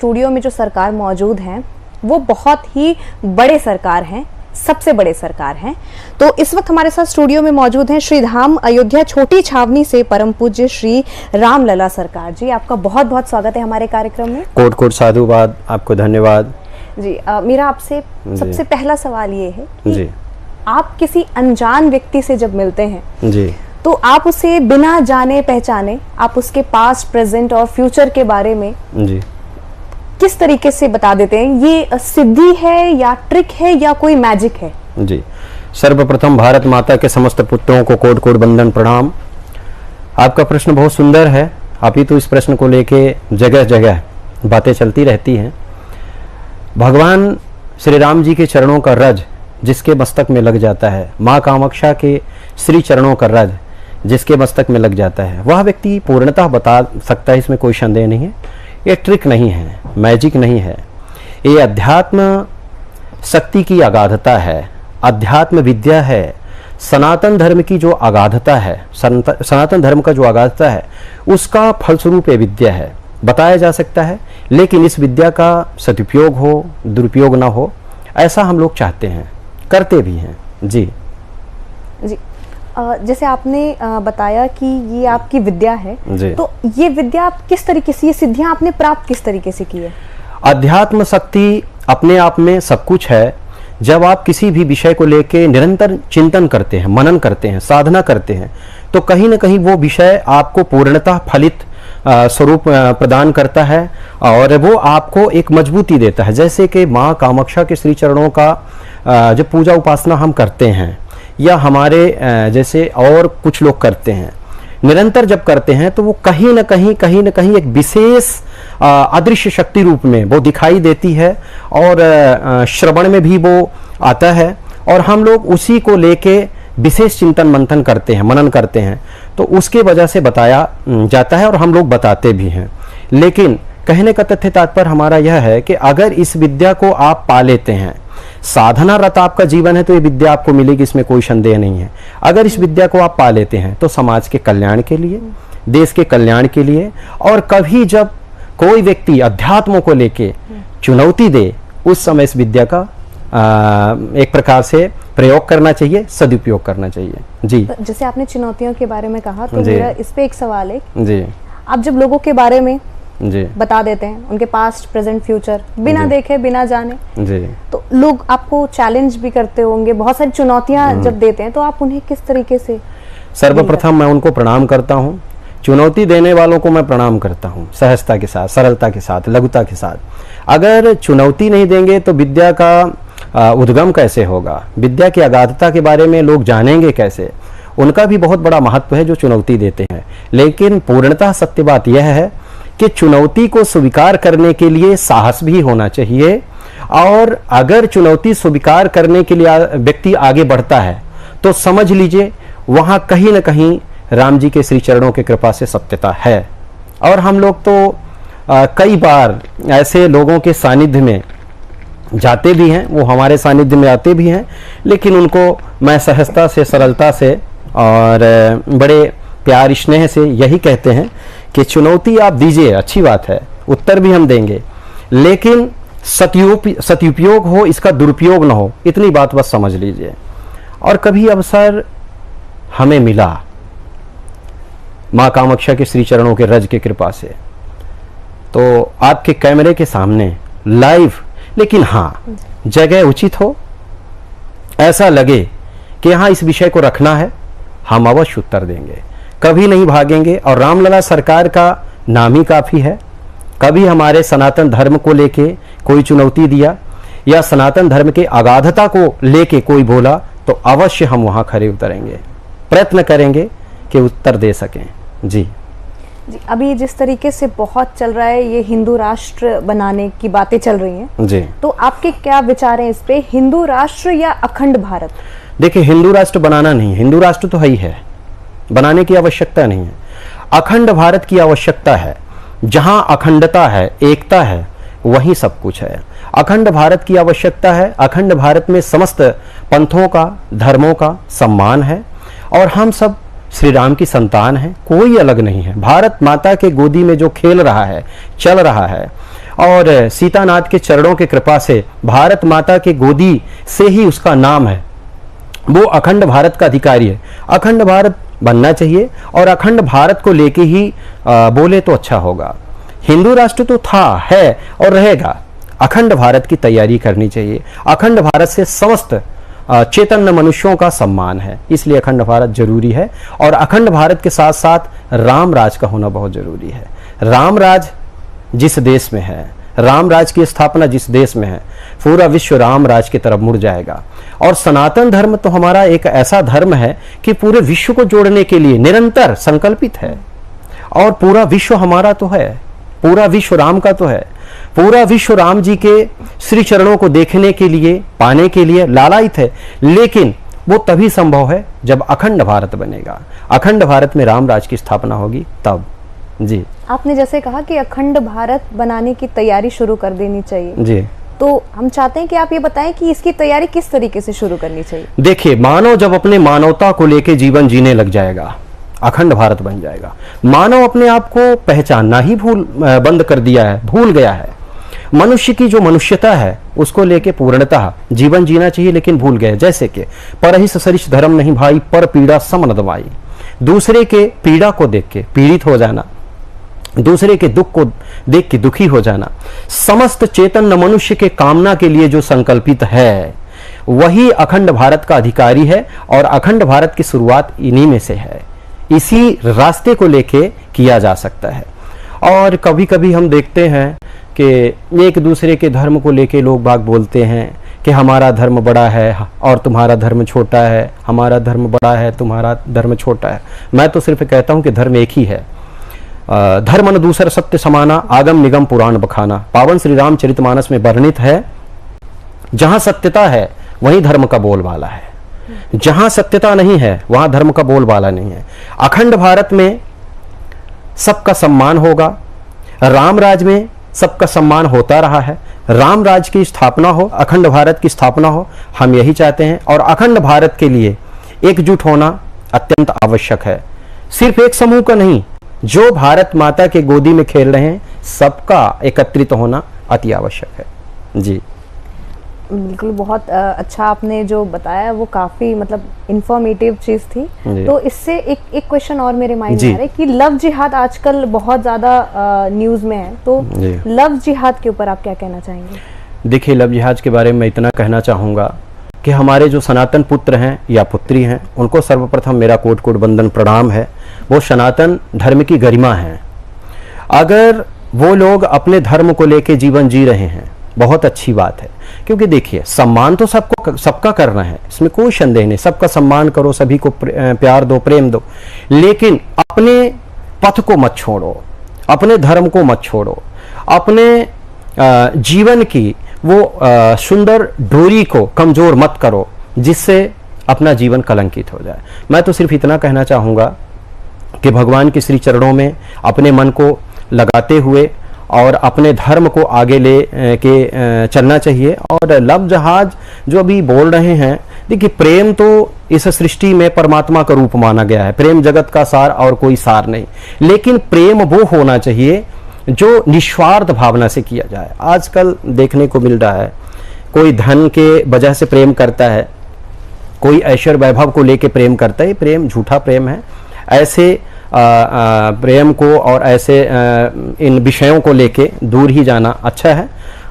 Studio में जो सरकार मौजूद हैं वो बहुत ही बड़े सरकार हैं, सबसे बड़े सरकार हैं। तो इस वक्त हमारे साथ स्टूडियो में मौजूद हैं श्री धाम अयोध्या छोटी छावनी से परम पूज्य श्री रामलला सरकार जी। आपका बहुत बहुत स्वागत है हमारे कार्यक्रम में। कोट कोट साधुवाद, आपको धन्यवाद जी। मेरा आपसे सबसे पहला सवाल ये है कि जी, आप किसी अनजान व्यक्ति से जब मिलते हैं जी, तो आप उसे बिना जाने पहचाने आप उसके पास्ट, प्रेजेंट और फ्यूचर के बारे में जी, किस तरीके से बता देते हैं? ये सिद्धि है या ट्रिक है या कोई मैजिक है? जी। सर्वप्रथम भारत माता के समस्त पुत्रों को कोट कोट वंदन प्रणाम। आपका प्रश्न बहुत सुंदर है। अभी तो इस प्रश्न को लेके जगह जगह बातें चलती रहती हैं। भगवान श्री राम जी के चरणों का रज जिसके मस्तक में लग जाता है, माँ कामाक्षा के श्री चरणों का रज जिसके मस्तक में लग जाता है, वह व्यक्ति पूर्णतः बता सकता है, इसमें कोई संदेह नहीं है। ये ट्रिक नहीं है, मैजिक नहीं है, ये अध्यात्म शक्ति की अगाधता है, अध्यात्म विद्या है। सनातन धर्म की जो अगाधता है, सनातन धर्म का जो अगाधता है, उसका फलस्वरूप ये विद्या है। बताया जा सकता है, लेकिन इस विद्या का सदुपयोग हो, दुरुपयोग ना हो, ऐसा हम लोग चाहते हैं, करते भी हैं। जी जी। जैसे आपने बताया कि ये आपकी विद्या है, तो ये विद्या आप किस तरीके से, ये सिद्धियां आपने प्राप्त किस तरीके से की है? अध्यात्म शक्ति अपने आप में सब कुछ है। जब आप किसी भी विषय को लेके निरंतर चिंतन करते हैं, मनन करते हैं, साधना करते हैं, तो कहीं ना कहीं वो विषय आपको पूर्णतः फलित स्वरूप प्रदान करता है और वो आपको एक मजबूती देता है। जैसे कि माँ कामाक्षा के श्री चरणों का जब पूजा उपासना हम करते हैं या हमारे जैसे और कुछ लोग करते हैं, निरंतर जब करते हैं तो वो कहीं ना कहीं एक विशेष अदृश्य शक्ति रूप में वो दिखाई देती है और श्रवण में भी वो आता है और हम लोग उसी को लेके विशेष चिंतन मंथन करते हैं, मनन करते हैं, तो उसके वजह से बताया जाता है और हम लोग बताते भी हैं। लेकिन कहने का तथ्य तात्पर्य हमारा यह है कि अगर इस विद्या को आप पा लेते हैं, साधना रत आपका जीवन है, तो ये विद्या आपको मिलेगी, इसमें कोई संदेह नहीं है। अगर इस विद्या को आप पा लेते हैं तो समाज के कल्याण के लिए, देश के कल्याण के लिए, और कभी जब कोई व्यक्ति अध्यात्म को लेके चुनौती दे, उस समय इस विद्या का एक प्रकार से प्रयोग करना चाहिए, सदुपयोग करना चाहिए। जी। जैसे आपने चुनौतियों के बारे में कहा, तो मेरा इस पे एक सवाल है। जी। आप जब लोगों के बारे में जी बता देते हैं, उनके पास्ट, प्रेजेंट, फ्यूचर, बिना देखे, बिना जाने, जी, तो लोग आपको चैलेंज भी करते होंगे, बहुत सारी चुनौतियां जब देते हैं, तो आप उन्हें किस तरीके से? सर्वप्रथम मैं उनको प्रणाम करता हूँ। चुनौती देने वालों को मैं प्रणाम करता हूँ, सहजता के साथ, सरलता के साथ, लघुता के साथ। अगर चुनौती नहीं देंगे तो विद्या का उद्गम कैसे होगा? विद्या की अगाधता के बारे में लोग जानेंगे कैसे? उनका भी बहुत बड़ा महत्व है जो चुनौती देते हैं। लेकिन पूर्णतः सत्य बात यह है कि चुनौती को स्वीकार करने के लिए साहस भी होना चाहिए, और अगर चुनौती स्वीकार करने के लिए व्यक्ति आगे बढ़ता है तो समझ लीजिए वहां कहीं ना कहीं राम जी के श्री चरणों की कृपा से सत्यता है। और हम लोग तो कई बार ऐसे लोगों के सानिध्य में जाते भी हैं, वो हमारे सानिध्य में आते भी हैं, लेकिन उनको मैं सहजता से, सरलता से और बड़े प्यार स्नेह से यही कहते हैं कि चुनौती आप दीजिए, अच्छी बात है, उत्तर भी हम देंगे, लेकिन सदुपयोग हो, इसका दुरुपयोग ना हो, इतनी बात बस समझ लीजिए। और कभी अवसर हमें मिला माँ कामाक्षा के श्री चरणों के रज की कृपा से, तो आपके कैमरे के सामने लाइव, लेकिन हाँ जगह उचित हो, ऐसा लगे कि हाँ इस विषय को रखना है, हम अवश्य उत्तर देंगे, कभी नहीं भागेंगे। और रामलला सरकार का नाम ही काफी है। कभी हमारे सनातन धर्म को लेके कोई चुनौती दिया या सनातन धर्म के अगाधता को लेके कोई बोला, तो अवश्य हम वहां खड़े उतरेंगे, प्रयत्न करेंगे कि उत्तर दे सकें। जी जी। अभी जिस तरीके से बहुत चल रहा है, ये हिंदू राष्ट्र बनाने की बातें चल रही हैं जी, तो आपके क्या विचार हैं इस पे, हिंदू राष्ट्र या अखंड भारत? देखिए, हिंदू राष्ट्र बनाना नहीं, हिंदू राष्ट्र तो है ही है, बनाने की आवश्यकता नहीं है। अखंड भारत की आवश्यकता है। जहां अखंडता है, एकता है, वहीं सब कुछ है। अखंड भारत की आवश्यकता है। अखंड भारत में समस्त पंथों का, धर्मों का सम्मान है और हम सब श्री राम की संतान हैं, कोई अलग नहीं है। भारत माता के गोदी में जो खेल रहा है, चल रहा है, और सीतानाथ के चरणों के कृपा से भारत माता के गोदी से ही उसका नाम है, वो अखंड भारत का अधिकारी है। अखंड भारत बनना चाहिए और अखंड भारत को लेके ही बोले तो अच्छा होगा। हिंदू राष्ट्र तो था, है और रहेगा। अखंड भारत की तैयारी करनी चाहिए। अखंड भारत से समस्त चेतन मनुष्यों का सम्मान है, इसलिए अखंड भारत जरूरी है। और अखंड भारत के साथ साथ राम राज का होना बहुत जरूरी है। राम राज जिस देश में है, राम राज की स्थापना जिस देश में है, पूरा विश्व राम राज की तरफ मुड़ जाएगा। और सनातन धर्म तो हमारा एक ऐसा धर्म है कि पूरे विश्व को जोड़ने के लिए निरंतर संकल्पित है। और पूरा विश्व हमारा तो है, पूरा विश्व राम का तो है। पूरा विश्व राम जी के श्री चरणों को देखने के लिए, पाने के लिए लालायित है। लेकिन वो तभी संभव है जब अखंड भारत बनेगा, अखंड भारत में राम राज की स्थापना होगी तब। जी, आपने जैसे कहा कि अखंड भारत बनाने की तैयारी शुरू कर देनी चाहिए, जी, तो हम चाहते हैं कि आप ये बताएं कि इसकी तैयारी किस तरीके से शुरू करनी चाहिए। देखिए, मानव जब अपने मानवता को लेकर जीवन जीने लग जाएगा, अखंड भारत बन जाएगा। मानव अपने आप को पहचानना ही बंद कर दिया है, भूल गया है। मनुष्य की जो मनुष्यता है उसको लेके पूर्णतः जीवन जीना चाहिए, लेकिन भूल गए। जैसे कि परहिस सरिस धर्म नहीं भाई, पर पीड़ा सम न दवाई। दूसरे के पीड़ा को देख के पीड़ित हो जाना, दूसरे के दुख को देख के दुखी हो जाना, समस्त चेतन मनुष्य के कामना के लिए जो संकल्पित है वही अखंड भारत का अधिकारी है। और अखंड भारत की शुरुआत इन्हीं में से है, इसी रास्ते को लेके किया जा सकता है। और कभी कभी हम देखते हैं कि एक दूसरे के धर्म को लेके लोग बाग बोलते हैं कि हमारा धर्म बड़ा है और तुम्हारा धर्म छोटा है, हमारा धर्म बड़ा है तुम्हारा धर्म छोटा है। मैं तो सिर्फ कहता हूं कि धर्म एक ही है। धर्म न दूसर सत्य समाना, आगम निगम पुराण बखाना। पावन श्री रामचरितमानस में वर्णित है, जहां सत्यता है वहीं धर्म का बोलबाला है, जहां सत्यता नहीं है वहां धर्म का बोलबाला नहीं है। अखंड भारत में सबका सम्मान होगा, राम राज में सबका सम्मान होता रहा है। राम राज की स्थापना हो, अखंड भारत की स्थापना हो, हम यही चाहते हैं। और अखंड भारत के लिए एकजुट होना अत्यंत आवश्यक है। सिर्फ एक समूह का नहीं, जो भारत माता के गोदी में खेल रहे हैं सबका एकत्रित होना अति आवश्यक है। जी, बिल्कुल, बहुत अच्छा आपने जो बताया वो काफी मतलब इंफॉर्मेटिव चीज थी। तो इससे एक क्वेश्चन और मेरे माइंड में आ रहा है कि लव जिहाद आजकल बहुत ज्यादा न्यूज में है, तो लव जिहाद के ऊपर आप क्या कहना चाहेंगे? देखिए, लव जिहाद के बारे में इतना कहना चाहूंगा कि हमारे जो सनातन पुत्र हैं या पुत्री हैं उनको सर्वप्रथम मेरा कोटि कोटि वंदन प्रणाम है। वो सनातन धर्म की गरिमा है। अगर वो लोग अपने धर्म को लेके जीवन जी रहे हैं बहुत अच्छी बात है, क्योंकि देखिए सम्मान तो सबका करना है, इसमें कोई संदेह नहीं। सबका सम्मान करो, सभी को प्यार दो, प्रेम दो, लेकिन अपने पथ को मत छोड़ो, अपने धर्म को मत छोड़ो, अपने जीवन की वो सुंदर डोरी को कमजोर मत करो जिससे अपना जीवन कलंकित हो जाए। मैं तो सिर्फ इतना कहना चाहूँगा कि भगवान के श्री चरणों में अपने मन को लगाते हुए और अपने धर्म को आगे ले के चलना चाहिए। और लव जहाज जो अभी बोल रहे हैं, देखिए प्रेम तो इस सृष्टि में परमात्मा का रूप माना गया है, प्रेम जगत का सार और कोई सार नहीं। लेकिन प्रेम वो होना चाहिए जो निस्वार्थ भावना से किया जाए। आजकल देखने को मिल रहा है कोई धन के वजह से प्रेम करता है, कोई ऐश्वर्य वैभव को लेके प्रेम करता है, प्रेम झूठा प्रेम है। ऐसे प्रेम को और ऐसे इन विषयों को लेके दूर ही जाना अच्छा है।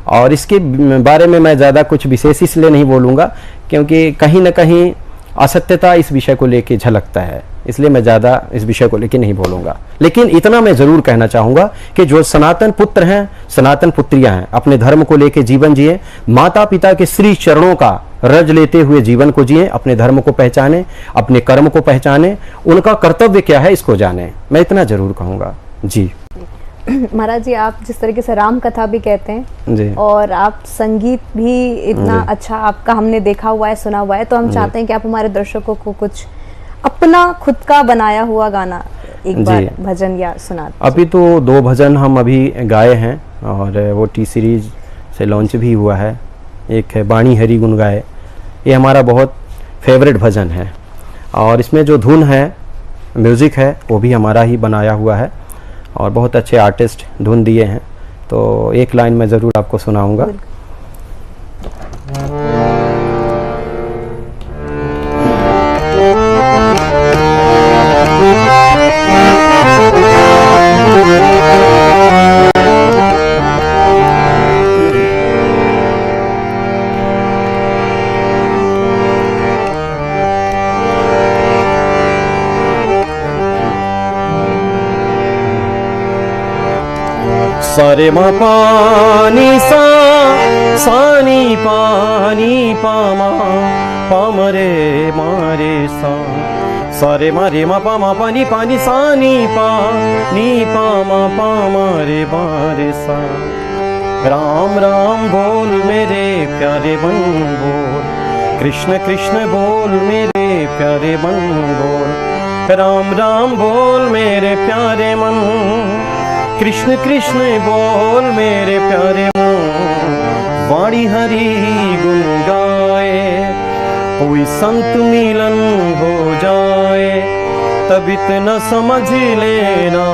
और इसके बारे में मैं ज़्यादा कुछ विशेष इसलिए नहीं बोलूँगा क्योंकि कहीं ना कहीं असत्यता इस विषय को लेके झलकता है, इसलिए मैं ज़्यादा इस विषय को लेके नहीं बोलूँगा। लेकिन इतना मैं ज़रूर कहना चाहूँगा कि जो सनातन पुत्र हैं, सनातन पुत्रियाँ हैं, अपने धर्म को लेके जीवन जिए, माता पिता के श्री चरणों का रज लेते हुए जीवन को जिए, अपने धर्म को पहचाने, अपने कर्म को पहचाने, उनका कर्तव्य क्या है इसको जाने। मैं इतना जरूर कहूँगा। जी महाराज जी, आप जिस तरीके से राम कथा भी कहते हैं जी, और आप संगीत भी इतना अच्छा आपका हमने देखा हुआ है, सुना हुआ है, तो हम चाहते हैं कि आप हमारे दर्शकों को कुछ अपना खुद का बनाया हुआ गाना एक बार भजन या सुना। अभी तो 2 भजन हम अभी गाए हैं और वो टी सीरीज से लॉन्च भी हुआ है। एक है बाणी हरि गुण गाए, ये हमारा बहुत फेवरेट भजन है और इसमें जो धुन है, म्यूज़िक है, वो भी हमारा ही बनाया हुआ है और बहुत अच्छे आर्टिस्ट धुन दिए हैं। तो एक लाइन मैं ज़रूर आपको सुनाऊंगा। सारे मा पानी सा नी पानी पामा पाम रे मारे सा सारे मारे मा पामा पानी पानी सा नी पामा पामा रे मारे सा। राम राम बोल मेरे प्यारे मन बोल, कृष्ण कृष्ण बोल मेरे प्यारे मन बोल। राम राम बोल मेरे प्यारे मन, कृष्ण कृष्ण बोल मेरे प्यारे मन। वाणी हरि गुण गाए, कोई संत मिलन हो जाए, तब इतना समझ लेना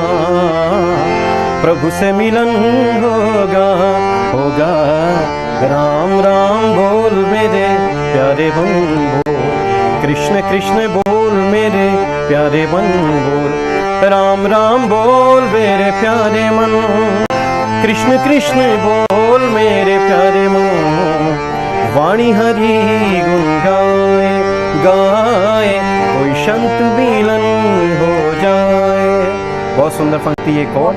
प्रभु से मिलन होगा होगा। राम राम बोल मेरे प्यारे मन बोल, कृष्ण कृष्ण बोल मेरे प्यारे मन बोल। राम राम बोल मेरे प्यारे मन, कृष्ण कृष्ण बोल मेरे प्यारे मन। वाणी हरि गुण गाए गाए, कोई संत मिलन हो जाए। बहुत सुंदर पंक्ति एक और।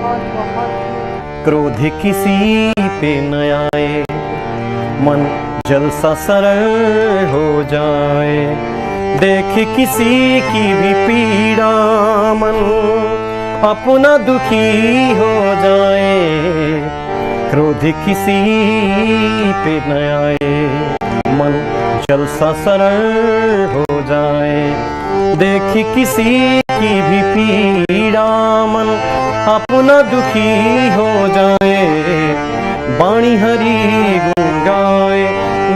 क्रोध किसी पे न आए, मन जलसा सरल हो जाए। देख किसी की भी पीड़ा, मन अपना दुखी हो जाए। क्रोध किसी पे न आए, मन जलसा सरल हो जाए। देख किसी की भी पीड़ा, मन अपना दुखी हो जाए। वाणी हरि गुण गाए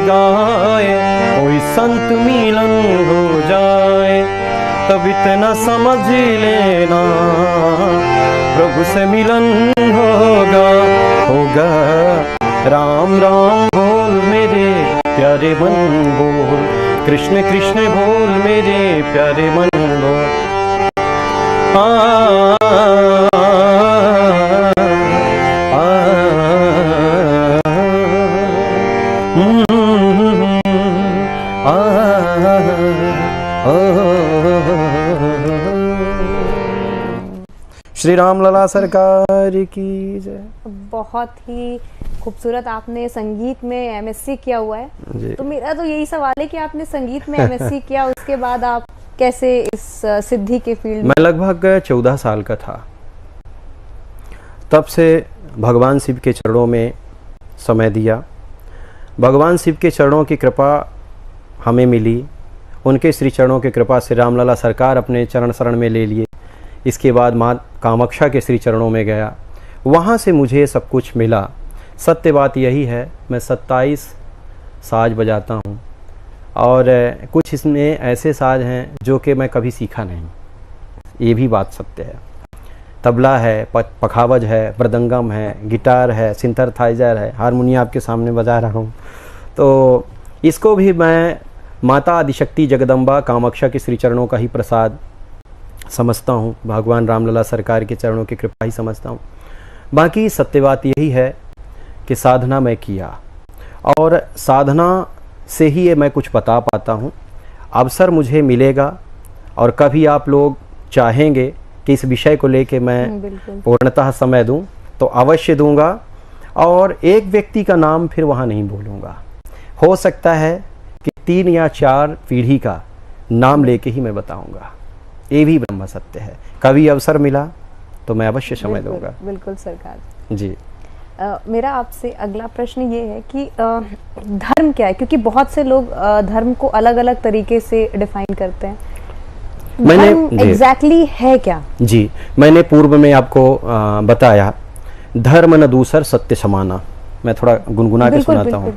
गाए, कोई संत मिलन हो जाए, तब इतना समझ लेना प्रभु से मिलन होगा होगा। राम राम बोल मेरे प्यारे मन बोल, कृष्ण कृष्ण बोल मेरे प्यारे मन बोल। श्री राम लला सरकार की जय। बहुत ही खूबसूरत। आपने संगीत में एमएससी किया हुआ है, तो मेरा तो यही सवाल है कि आपने संगीत में एमएससी किया, उसके बाद आप कैसे इस सिद्धि के फील्ड में? मैं लगभग 14 साल का था, तब से भगवान शिव के चरणों में समय दिया। भगवान शिव के चरणों की कृपा हमें मिली, उनके श्री चरणों की कृपा से रामलला सरकार अपने चरण शरण में ले लिए। इसके बाद माँ कामाक्षा के श्री चरणों में गया, वहाँ से मुझे सब कुछ मिला। सत्य बात यही है, मैं 27 साज बजाता हूँ और कुछ इसमें ऐसे साज हैं जो कि मैं कभी सीखा नहीं, ये भी बात सत्य है। तबला है, पखावज है, मृदंगम है, गिटार है, सिंथेसाइजर है, हारमोनियम आपके सामने बजा रहा हूँ। तो इसको भी मैं माता आदिशक्ति जगदम्बा कामाक्षा के श्री चरणों का ही प्रसाद समझता हूँ, भगवान रामलला सरकार के चरणों की कृपा ही समझता हूँ। बाकी सत्य बात यही है कि साधना मैं किया और साधना से ही ये मैं कुछ बता पाता हूँ। अवसर मुझे मिलेगा और कभी आप लोग चाहेंगे कि इस विषय को लेके मैं पूर्णतः समय दूं तो अवश्य दूंगा, और एक व्यक्ति का नाम फिर वहाँ नहीं बोलूँगा। हो सकता है कि 3 या 4 पीढ़ी का नाम लेके ही मैं बताऊँगा, ये भी ब्रह्म सत्य है। कभी अवसर मिला तो मैं अवश्य समय दूंगा। बिल्कुल सरकार जी। मेरा आपसे अगला प्रश्न ये है कि धर्म क्या है, क्योंकि बहुत से लोग धर्म को अलग अलग तरीके से डिफाइन करते हैं। मैंने एग्जैक्टली है क्या? जी, मैंने पूर्व में आपको बताया, धर्म न दूसर सत्य समाना। मैं थोड़ा गुनगुना के सुनाता हूँ।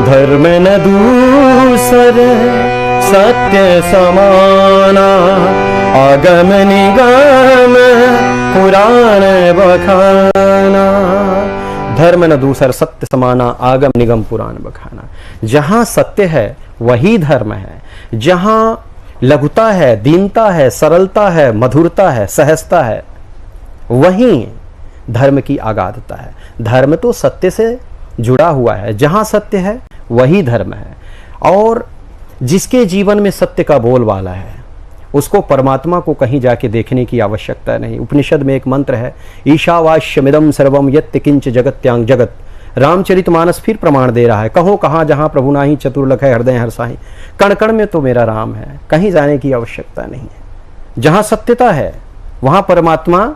धर्म न दूसर सत्य समाना, आगम निगम पुराण बखाना, धर्म न दूसर सत्य समाना, आगम निगम पुराण बखाना। जहां सत्य है वही धर्म है, जहां लघुता है, दीनता है, सरलता है, मधुरता है, सहजता है, वहीं धर्म की आगाधता है। धर्म तो सत्य से जुड़ा हुआ है, जहां सत्य है वही धर्म है। और जिसके जीवन में सत्य का बोलबाला है उसको परमात्मा को कहीं जाके देखने की आवश्यकता नहीं। उपनिषद में एक मंत्र है, ईशावास्यमिदं सर्वम यत्त किंच जगत्यांग जगत। रामचरितमानस फिर प्रमाण दे रहा है, कहो कहाँ जहाँ प्रभु नाही चतुर्लख है हृदय हर्षाहि। कण कण में तो मेरा राम है, कहीं जाने की आवश्यकता नहीं है। जहाँ सत्यता है वहाँ परमात्मा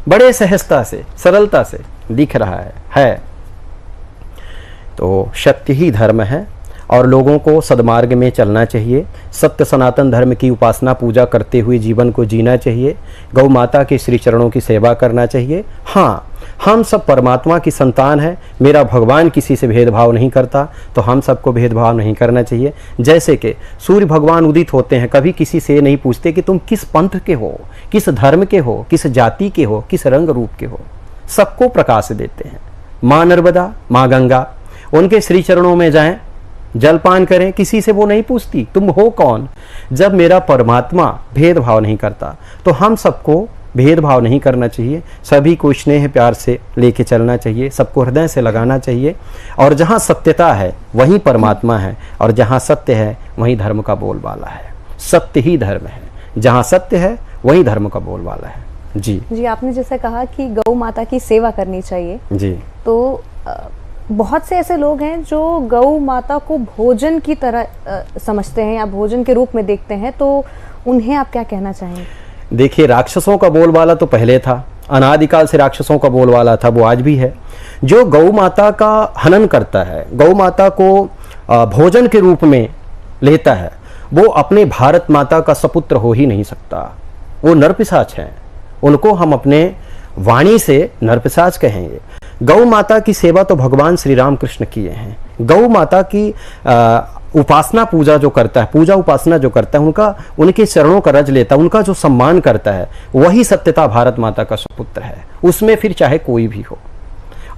बड़े सहजता से, सरलता से दिख रहा है। तो सत्य ही धर्म है और लोगों को सद्मार्ग में चलना चाहिए। सत्य सनातन धर्म की उपासना पूजा करते हुए जीवन को जीना चाहिए। गौ माता के श्री चरणों की सेवा करना चाहिए। हाँ, हम सब परमात्मा की संतान हैं। मेरा भगवान किसी से भेदभाव नहीं करता, तो हम सबको भेदभाव नहीं करना चाहिए। जैसे कि सूर्य भगवान उदित होते हैं, कभी किसी से नहीं पूछते कि तुम किस पंथ के हो, किस धर्म के हो, किस जाति के हो, किस रंग रूप के हो। सबको प्रकाश देते हैं। माँ नर्मदा, माँ गंगा, उनके श्री चरणों में जाएं, जलपान करें, किसी से वो नहीं पूछती तुम हो कौन। जब मेरा परमात्मा भेदभाव नहीं करता तो हम सबको भेदभाव नहीं करना चाहिए। सभी को स्नेह प्यार से लेके चलना चाहिए, सबको हृदय से लगाना चाहिए। और जहाँ सत्यता है वहीं परमात्मा है, और जहाँ सत्य है वहीं धर्म का बोलबाला है। सत्य ही धर्म है, जहाँ सत्य है वहीं धर्म का बोलबाला है। जी, आपने जैसे कहा कि गौ माता की सेवा करनी चाहिए जी, तो बहुत से ऐसे लोग हैं जो गौ माता को भोजन की तरह समझते हैं या भोजन के रूप में देखते हैं, तो उन्हें आप क्या कहना चाहेंगे? देखिए, राक्षसों का बोलबाला तो पहले था, अनादिकाल से राक्षसों का बोलबाला था, वो आज भी है। जो गौ माता का हनन करता है, गौ माता को भोजन के रूप में लेता है, वो अपने भारत माता का सपुत्र हो ही नहीं सकता। वो नरपिशाच हैं, उनको हम अपने वाणी से नरपिशाच कहेंगे। गौ माता की सेवा तो भगवान श्री राम कृष्ण किए हैं। गौ माता की उपासना पूजा जो करता है, पूजा उपासना जो करता है, उनके चरणों का रज लेता है, उनका जो सम्मान करता है, वही सत्यता भारत माता का सुपुत्र है। उसमें फिर चाहे कोई भी हो।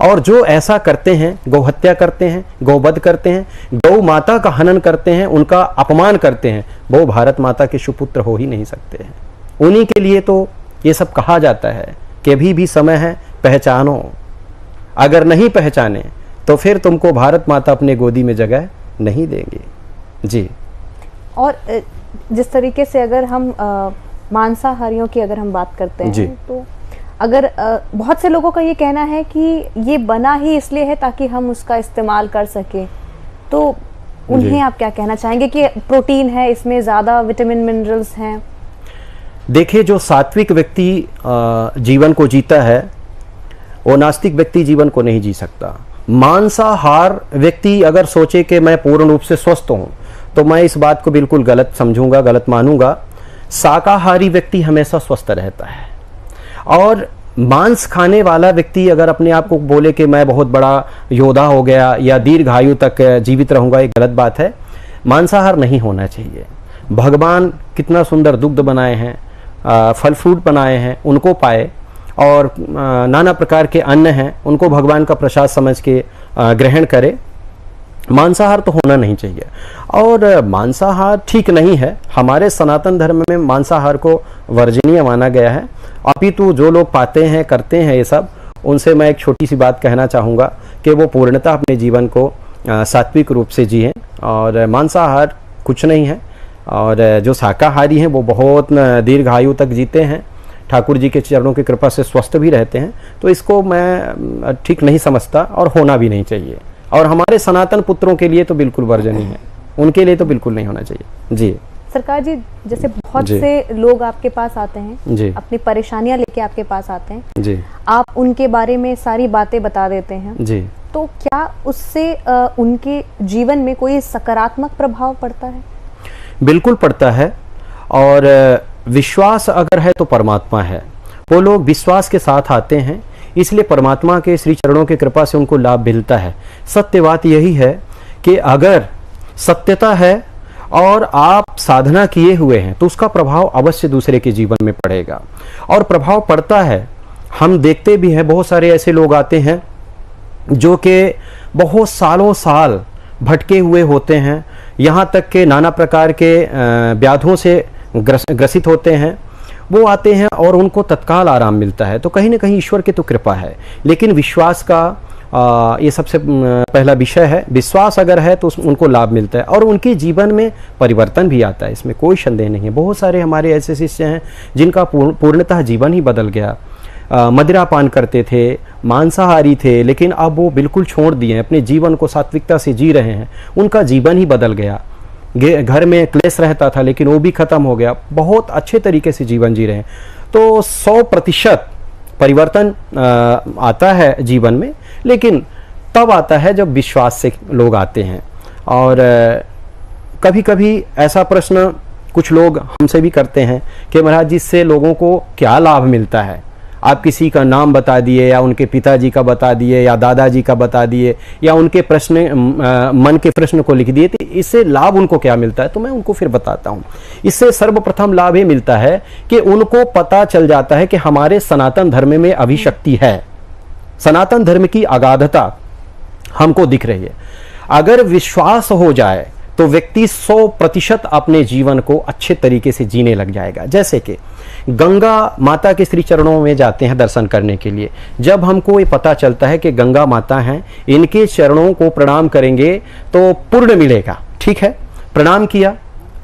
और जो ऐसा करते हैं, गौ हत्या करते हैं, गौवध करते हैं, गौ माता का हनन करते हैं, उनका अपमान करते हैं, वो भारत माता के सुपुत्र हो ही नहीं सकते हैं। उन्हीं के लिए तो ये सब कहा जाता है कि अभी भी समय है, पहचानो। अगर नहीं पहचाने तो फिर तुमको भारत माता अपने गोदी में जगह नहीं देंगे। जी, और जिस तरीके से अगर हम मांसाहारियों की अगर हम बात करते हैं, तो अगर बहुत से लोगों का ये कहना है कि ये बना ही इसलिए है ताकि हम उसका इस्तेमाल कर सके, तो उन्हें आप क्या कहना चाहेंगे कि प्रोटीन है, इसमें ज़्यादा विटामिन मिनरल्स हैं? देखिए, जो सात्विक व्यक्ति जीवन को जीता है वो नास्तिक व्यक्ति जीवन को नहीं जी सकता। मांसाहार व्यक्ति अगर सोचे कि मैं पूर्ण रूप से स्वस्थ हूँ, तो मैं इस बात को बिल्कुल गलत समझूंगा, गलत मानूंगा। शाकाहारी व्यक्ति हमेशा स्वस्थ रहता है। और मांस खाने वाला व्यक्ति अगर अपने आप को बोले कि मैं बहुत बड़ा योद्धा हो गया या दीर्घायु तक जीवित रहूंगा, ये गलत बात है। मांसाहार नहीं होना चाहिए। भगवान कितना सुंदर दुग्ध बनाए हैं, फल फ्रूट बनाए हैं, उनको पाए, और नाना प्रकार के अन्न हैं, उनको भगवान का प्रसाद समझ के ग्रहण करे। मांसाहार तो होना नहीं चाहिए। और मांसाहार ठीक नहीं है। हमारे सनातन धर्म में मांसाहार को वर्जनीय माना गया है। अपितु जो लोग पाते हैं, करते हैं ये सब, उनसे मैं एक छोटी सी बात कहना चाहूँगा कि वो पूर्णतः अपने जीवन को सात्विक रूप से जिएं। और मांसाहार कुछ नहीं है। और जो शाकाहारी हैं वो बहुत दीर्घायु तक जीते हैं, ठाकुर जी के चरणों की कृपा से स्वस्थ भी रहते हैं। तो इसको मैं ठीक नहीं समझता और होना भी नहीं चाहिए। और हमारे सनातन पुत्रों के लिए तो बिल्कुल वर्जनीय है, उनके लिए तो बिल्कुल नहीं होना चाहिए। जी सरकार जी, जैसे बहुत से लोग आपके पास आते हैं जी, अपनी परेशानियां लेके आपके पास आते हैं जी, आप उनके बारे में सारी बातें बता देते हैं जी, तो क्या उससे उनके जीवन में कोई सकारात्मक प्रभाव पड़ता है? बिल्कुल पड़ता है। और विश्वास अगर है तो परमात्मा है। वो लोग विश्वास के साथ आते हैं, इसलिए परमात्मा के श्री चरणों की कृपा से उनको लाभ मिलता है। सत्य बात यही है कि अगर सत्यता है और आप साधना किए हुए हैं तो उसका प्रभाव अवश्य दूसरे के जीवन में पड़ेगा, और प्रभाव पड़ता है। हम देखते भी हैं बहुत सारे ऐसे लोग आते हैं जो कि बहुत सालों साल भटके हुए होते हैं, यहाँ तक के नाना प्रकार के व्याधियों से ग्रसित होते हैं। वो आते हैं और उनको तत्काल आराम मिलता है, तो कहीं ना कहीं ईश्वर की तो कृपा है। लेकिन विश्वास का ये सबसे पहला विषय है। विश्वास अगर है तो उनको लाभ मिलता है और उनके जीवन में परिवर्तन भी आता है, इसमें कोई संदेह नहीं है। बहुत सारे हमारे ऐसे शिष्य हैं जिनका पूर्णतः जीवन ही बदल गया। मदिरा पान करते थे, मांसाहारी थे, लेकिन अब वो बिल्कुल छोड़ दिए हैं, अपने जीवन को सात्विकता से जी रहे हैं, उनका जीवन ही बदल गया। घर में क्लेश रहता था लेकिन वो भी खत्म हो गया, बहुत अच्छे तरीके से जीवन जी रहे हैं। तो 100% परिवर्तन आता है जीवन में, लेकिन तब आता है जब विश्वास से लोग आते हैं। और कभी कभी ऐसा प्रश्न कुछ लोग हमसे भी करते हैं कि महाराज जी इससे लोगों को क्या लाभ मिलता है? आप किसी का नाम बता दिए या उनके पिताजी का बता दिए या दादाजी का बता दिए या उनके मन के प्रश्न को लिख दिए, तो इससे लाभ उनको क्या मिलता है? तो मैं उनको फिर बताता हूँ। इससे सर्वप्रथम लाभ ये मिलता है कि उनको पता चल जाता है कि हमारे सनातन धर्म में अभिशक्ति है, सनातन धर्म की अगाधता हमको दिख रही है। अगर विश्वास हो जाए तो व्यक्ति 100% अपने जीवन को अच्छे तरीके से जीने लग जाएगा। जैसे कि गंगा माता के श्री चरणों में जाते हैं दर्शन करने के लिए, जब हमको ये पता चलता है कि गंगा माता हैं, इनके चरणों को प्रणाम करेंगे तो पुण्य मिलेगा, ठीक है, प्रणाम किया,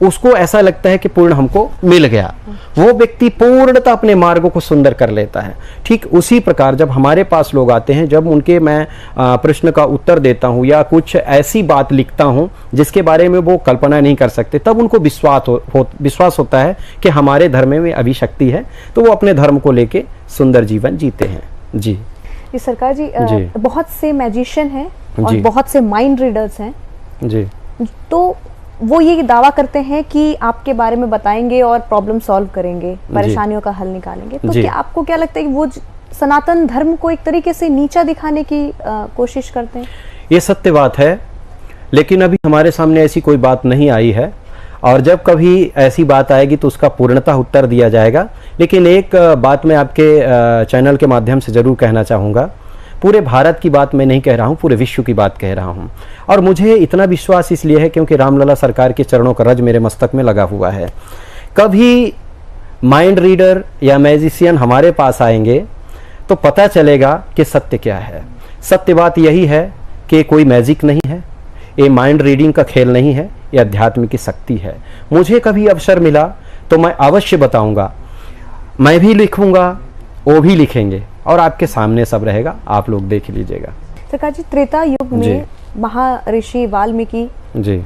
उसको ऐसा लगता है कि पूर्ण हमको मिल गया, वो व्यक्ति पूर्णतः अपने मार्ग को सुंदर कर लेता है। ठीक उसी प्रकार जब हमारे पास लोग आते हैं, जब उनके मैं प्रश्न का उत्तर देता हूँ या कुछ ऐसी बात लिखता हूँ जिसके बारे में वो कल्पना नहीं कर सकते, तब उनको विश्वास होता है कि हमारे धर्म में अभिशक्ति है, तो वो अपने धर्म को लेके सुंदर जीवन जीते हैं। जी सरकार जी, बहुत से मैजिशियन हैं और बहुत से माइंड रीडर्स हैं जी, तो वो ये दावा करते हैं कि आपके बारे में बताएंगे और प्रॉब्लम सॉल्व करेंगे, परेशानियों का हल निकालेंगे, तो क्या आपको क्या लगता है कि वो सनातन धर्म को एक तरीके से नीचा दिखाने की कोशिश करते हैं? ये सत्य बात है, लेकिन अभी हमारे सामने ऐसी कोई बात नहीं आई है, और जब कभी ऐसी बात आएगी तो उसका पूर्णतः उत्तर दिया जाएगा। लेकिन एक बात मैं आपके चैनल के माध्यम से जरूर कहना चाहूँगा, पूरे भारत की बात मैं नहीं कह रहा हूँ, पूरे विश्व की बात कह रहा हूँ। और मुझे इतना विश्वास इसलिए है क्योंकि रामलला सरकार के चरणों का रज मेरे मस्तक में लगा हुआ है। कभी माइंड रीडर या मैजिशियन हमारे पास आएंगे तो पता चलेगा कि सत्य क्या है। सत्य बात यही है कि कोई मैजिक नहीं है, ये माइंड रीडिंग का खेल नहीं है, ये अध्यात्म की शक्ति है। मुझे कभी अवसर मिला तो मैं अवश्य बताऊंगा, मैं भी लिखूंगा, वो भी लिखेंगे, और आपके सामने सब रहेगा, आप लोग देख लीजिएगा। सरकार जी, त्रेता युग में महर्षि वाल्मीकि जी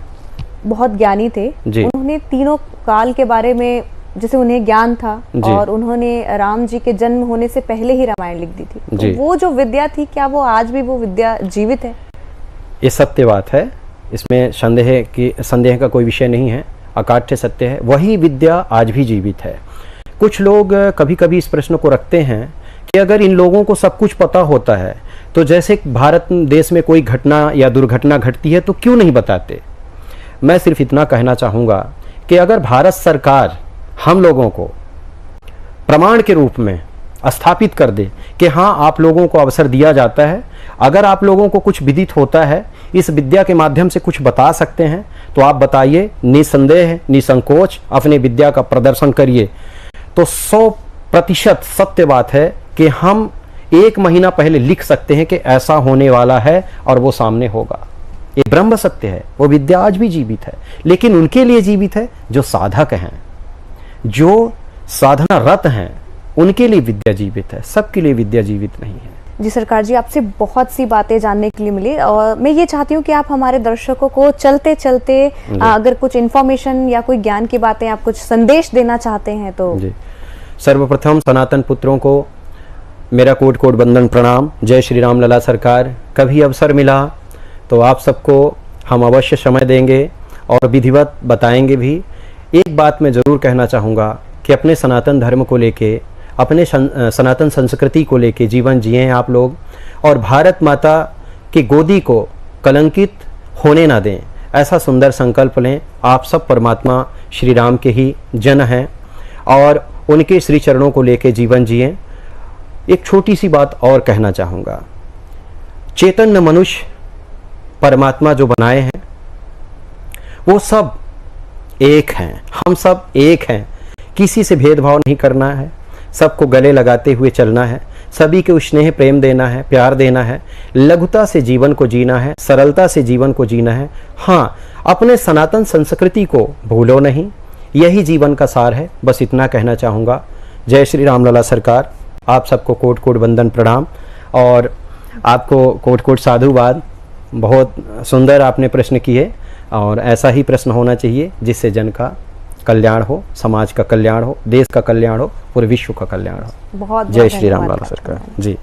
बहुत ज्ञानी थे, उन्होंने तीनों काल के बारे में जैसे उन्हें ज्ञान था, और उन्होंने राम जी के जन्म होने से पहले ही रामायण लिख दी थी। तो वो जो विद्या थी, क्या वो आज भी वो विद्या जीवित है? ये सत्य बात है, इसमें संदेह का कोई विषय नहीं है, अकाट्य सत्य है, वही विद्या आज भी जीवित है। कुछ लोग कभी कभी इस प्रश्न को रखते हैं कि अगर इन लोगों को सब कुछ पता होता है तो जैसे भारत देश में कोई घटना या दुर्घटना घटती है तो क्यों नहीं बताते। मैं सिर्फ इतना कहना चाहूँगा कि अगर भारत सरकार हम लोगों को प्रमाण के रूप में स्थापित कर दे कि हाँ, आप लोगों को अवसर दिया जाता है, अगर आप लोगों को कुछ विदित होता है, इस विद्या के माध्यम से कुछ बता सकते हैं, तो आप बताइए, निसंदेह निसंकोच अपने विद्या का प्रदर्शन करिए। तो 100% सत्य बात है कि हम 1 महीना पहले लिख सकते हैं कि ऐसा होने वाला है और वो सामने होगा। ये ब्रह्म सत्य है, वो विद्या आज भी जीवित है, लेकिन उनके लिए जीवित है जो साधक हैं, जो साधना रत हैं, उनके लिए विद्या जीवित है, सबके लिए विद्या जीवित नहीं है। जी सरकार जी, आपसे बहुत सी बातें जानने के लिए मिली, और मैं ये चाहती हूँ कि आप हमारे दर्शकों को चलते चलते अगर कुछ इन्फॉर्मेशन या कोई ज्ञान की बातें, आप कुछ संदेश देना चाहते हैं तो। जी, सर्वप्रथम सनातन पुत्रों को मेरा कोटि कोटि वंदन प्रणाम। जय श्री राम लला सरकार। कभी अवसर मिला तो आप सबको हम अवश्य समय देंगे और विधिवत बताएंगे भी। एक बात मैं ज़रूर कहना चाहूँगा कि अपने सनातन धर्म को लेके, अपने सनातन संस्कृति को लेके जीवन जिए आप लोग, और भारत माता की गोदी को कलंकित होने ना दें। ऐसा सुंदर संकल्प लें। आप सब परमात्मा श्री राम के ही जन हैं और उनके श्री चरणों को लेकर जीवन जिएं। एक छोटी सी बात और कहना चाहूँगा, चैतन्य मनुष्य परमात्मा जो बनाए हैं वो सब एक हैं, हम सब एक हैं। किसी से भेदभाव नहीं करना है, सबको गले लगाते हुए चलना है, सभी को स्नेह प्रेम देना है, प्यार देना है, लघुता से जीवन को जीना है, सरलता से जीवन को जीना है। हाँ, अपने सनातन संस्कृति को भूलो नहीं, यही जीवन का सार है। बस इतना कहना चाहूँगा। जय श्री रामलला सरकार। आप सबको कोट कोट वंदन प्रणाम और आपको कोट कोट साधुवाद। बहुत सुंदर आपने प्रश्न किए और ऐसा ही प्रश्न होना चाहिए जिससे जन का कल्याण हो, समाज का कल्याण हो, देश का कल्याण हो, पूरे विश्व का कल्याण हो। बहुत जय श्री राम लाला सरकार जी।